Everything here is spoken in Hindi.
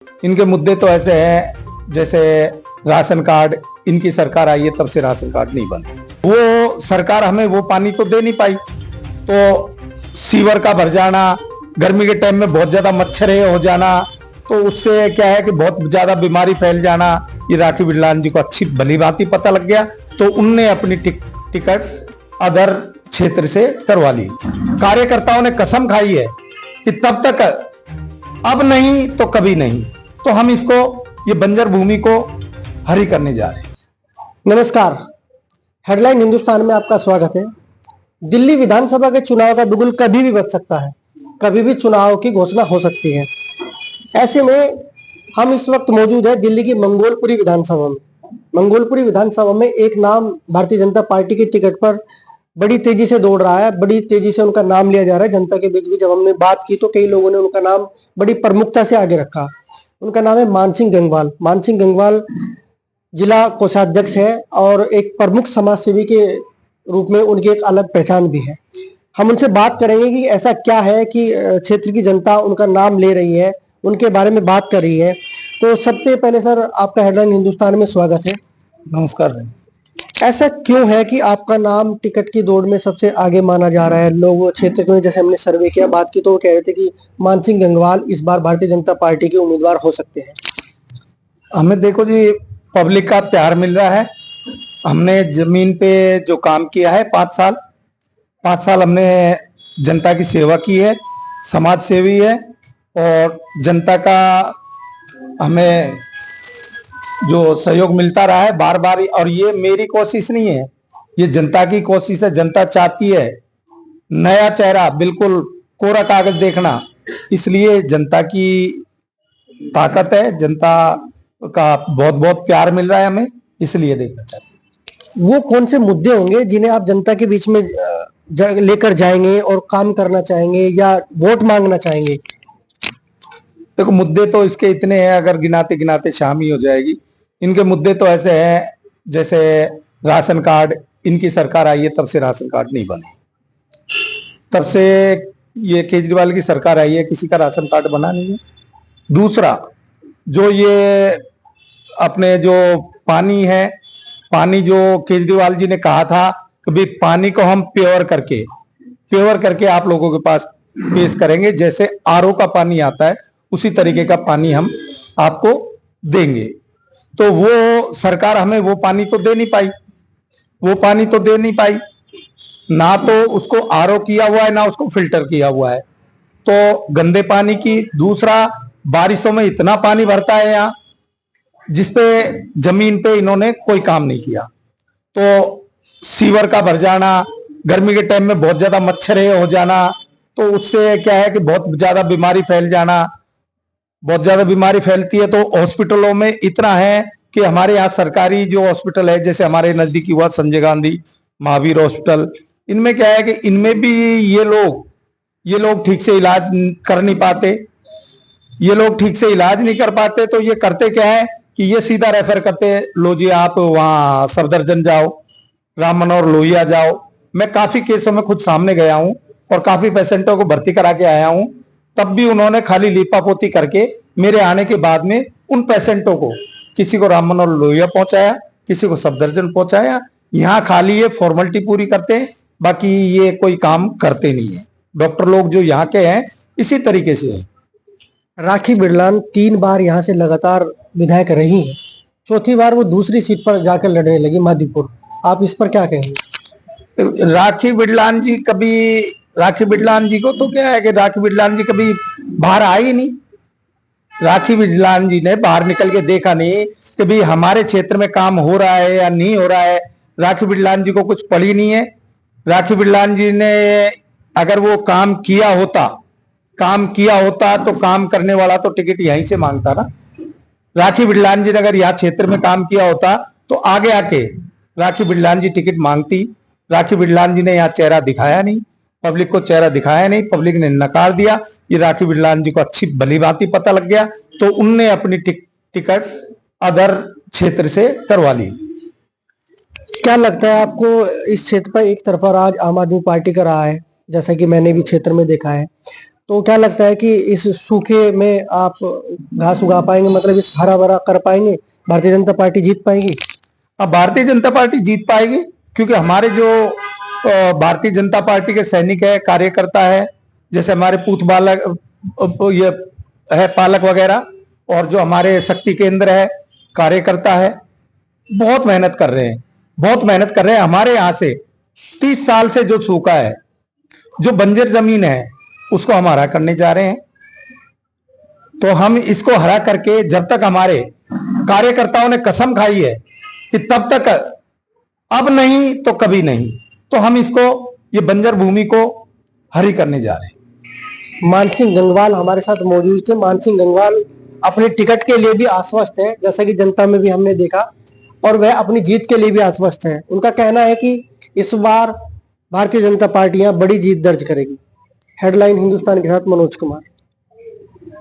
इनके मुद्दे तो ऐसे हैं जैसे राशन कार्ड, इनकी सरकार आई है तब से राशन कार्ड नहीं बने। वो सरकार हमें वो पानी तो दे नहीं पाई, तो सीवर का भर जाना, गर्मी के टाइम में बहुत ज्यादा मच्छर हो जाना, तो उससे क्या है कि बहुत ज्यादा बीमारी फैल जाना। ये राखी बिरलान जी को अच्छी भली भांति पता लग गया, तो उनने अपनी टिकट अदर क्षेत्र से करवा ली। कार्यकर्ताओं ने कसम खाई है कि तब तक अब नहीं तो कभी नहीं, तो हम इसको, ये बंजर भूमि को हरी करने जा रहे हैं। नमस्कार, हेडलाइन हिंदुस्तान में आपका स्वागत है। दिल्ली विधानसभा के चुनाव का बिगुल कभी भी बज सकता है, कभी भी चुनाव की घोषणा हो सकती है। ऐसे में हम इस वक्त मौजूद है दिल्ली की मंगोलपुरी विधानसभा में। मंगोलपुरी विधानसभा में एक नाम भारतीय जनता पार्टी की टिकट पर बड़ी तेजी से दौड़ रहा है, बड़ी तेजी से उनका नाम लिया जा रहा है। जनता के बीच भी जब हमने बात की तो कई लोगों ने उनका नाम बड़ी प्रमुखता से आगे रखा। उनका नाम है मानसिंह गंगवाल। मानसिंह गंगवाल जिला कोषाध्यक्ष है और एक प्रमुख समाज सेवी के रूप में उनकी एक अलग पहचान भी है। हम उनसे बात करेंगे कि ऐसा क्या है कि क्षेत्र की जनता उनका नाम ले रही है, उनके बारे में बात कर रही है। तो सबसे पहले सर, आपका हेडलाइन हिंदुस्तान में स्वागत है। नमस्कार। ऐसा क्यों है कि आपका नाम टिकट की दौड़ में सबसे आगे माना जा रहा है? लोग क्षेत्र में, जैसे हमने सर्वे किया, बात की, तो वो कह रहे थे कि मानसिंह गंगवाल इस बार भारतीय जनता पार्टी के उम्मीदवार हो सकते हैं। हमें देखो जी, पब्लिक का प्यार मिल रहा है। हमने जमीन पे जो काम किया है 5 साल हमने जनता की सेवा की है, समाज सेवी है, और जनता का हमें जो सहयोग मिलता रहा है बार बार। और ये मेरी कोशिश नहीं है, ये जनता की कोशिश है। जनता चाहती है नया चेहरा, बिल्कुल कोरा कागज देखना, इसलिए जनता की ताकत है, जनता का बहुत बहुत प्यार मिल रहा है हमें, इसलिए देखना चाहते हैं। वो कौन से मुद्दे होंगे जिन्हें आप जनता के बीच में लेकर जाएंगे और काम करना चाहेंगे या वोट मांगना चाहेंगे? देखो, मुद्दे तो इसके इतने हैं, अगर गिनाते गिनाते शाम ही हो जाएगी। इनके मुद्दे तो ऐसे हैं जैसे राशन कार्ड, इनकी सरकार आई है तब से राशन कार्ड नहीं बने। तब से ये केजरीवाल की सरकार आई है, किसी का राशन कार्ड बना नहीं है। दूसरा, जो ये अपने जो पानी है, पानी जो केजरीवाल जी ने कहा था कि भाई पानी को हम प्योर करके आप लोगों के पास पेश करेंगे, जैसे आरओ का पानी आता है उसी तरीके का पानी हम आपको देंगे। तो वो सरकार हमें वो पानी तो दे नहीं पाई, ना तो उसको आरओ किया हुआ है, ना उसको फिल्टर किया हुआ है, तो गंदे पानी की। दूसरा, बारिशों में इतना पानी भरता है यहाँ, जिसपे जमीन पे इन्होंने कोई काम नहीं किया, तो सीवर का भर जाना, गर्मी के टाइम में बहुत ज्यादा मच्छर हो जाना, तो उससे क्या है कि बहुत ज्यादा बीमारी फैल जाना। बहुत ज्यादा बीमारी फैलती है, तो हॉस्पिटलों में इतना है कि हमारे यहाँ सरकारी जो हॉस्पिटल है, जैसे हमारे नजदीकी हुआ संजय गांधी महावीर हॉस्पिटल, इनमें क्या है कि इनमें भी ये लोग ठीक से इलाज कर नहीं पाते। तो ये करते क्या है कि ये सीधा रेफर करते हैं, लो जी आप वहाँ सफदरजंग जाओ, राम मनोहर लोहिया जाओ। मैं काफी केसों में खुद सामने गया हूँ और काफी पेशेंटों को भर्ती करा के आया हूँ, तब भी उन्होंने खाली लीपापोती करके मेरे आने के बाद में उन पेशेंटों को, किसी को राम मनोहर लोहिया पहुंचाया, किसी को सफदरजंग पहुंचाया। यहाँ खाली ये फॉर्मेलिटी पूरी करते हैं, बाकी ये कोई काम करते नहीं है। डॉक्टर लोग जो यहाँ के हैं इसी तरीके से है। राखी बिरलान 3 बार यहाँ से लगातार विधायक रही है, चौथी बार वो दूसरी सीट पर जाकर लड़ने लगी, मादीपुर। आप इस पर क्या कहेंगे? राखी बिरलान जी को तो क्या है कि राखी बिरलान जी कभी बाहर आई ही नहीं। राखी बिरलान जी ने बाहर निकल के देखा नहीं कि भाई हमारे क्षेत्र में काम हो रहा है या नहीं हो रहा है। राखी बिरलान जी को कुछ पड़ी नहीं है। राखी बिरलान जी ने अगर वो काम किया होता तो काम करने वाला तो टिकट यहीं से मांगता ना। राखी बिरलान जी ने अगर यहाँ क्षेत्र में काम किया होता तो आगे आके राखी बिरलान जी टिकट मांगती। राखी बिरलान जी ने यहाँ चेहरा दिखाया नहीं, पब्लिक को चेहरा दिखाया नहीं, पब्लिक ने नकार दिया। ये राखी बिरलान जी को अच्छी भली भांति पता लग गया, तो उनने अपनी टिकट अदर क्षेत्र से करवा ली। क्या लगता है आपको, इस क्षेत्र पर एक तरफा राज आम आदमी पार्टी का रहा है, जैसा कि मैंने भी क्षेत्र में देखा है, तो क्या लगता है कि इस सूखे में आप घास उगा पाएंगे, मतलब इस हरा भरा कर पाएंगे, भारतीय जनता पार्टी जीत पाएगी? अब भारतीय जनता पार्टी जीत पाएगी, क्योंकि हमारे जो भारतीय जनता पार्टी के सैनिक है, कार्यकर्ता है, जैसे हमारे पूत बालक ये है पालक वगैरह, और जो हमारे शक्ति केंद्र है कार्यकर्ता है, बहुत मेहनत कर रहे हैं, बहुत मेहनत कर रहे हैं। हमारे यहाँ से 30 साल से जो सूखा है, जो बंजर जमीन है, उसको हम हरा करने जा रहे हैं। तो हम इसको हरा करके, जब तक हमारे कार्यकर्ताओं ने कसम खाई है कि तब तक अब नहीं तो कभी नहीं, तो हम इसको, ये बंजर भूमि को हरी करने जा रहे हैं। मानसिंह गंगवाल हमारे साथ मौजूद थे। मानसिंह गंगवाल अपने टिकट के लिए भी आश्वस्त है, जैसा कि जनता में भी हमने देखा, और वह अपनी जीत के लिए भी आश्वस्त है। उनका कहना है कि इस बार भारतीय जनता पार्टियां बड़ी जीत दर्ज करेगी। हेडलाइन हिंदुस्तान के साथ मनोज कुमार।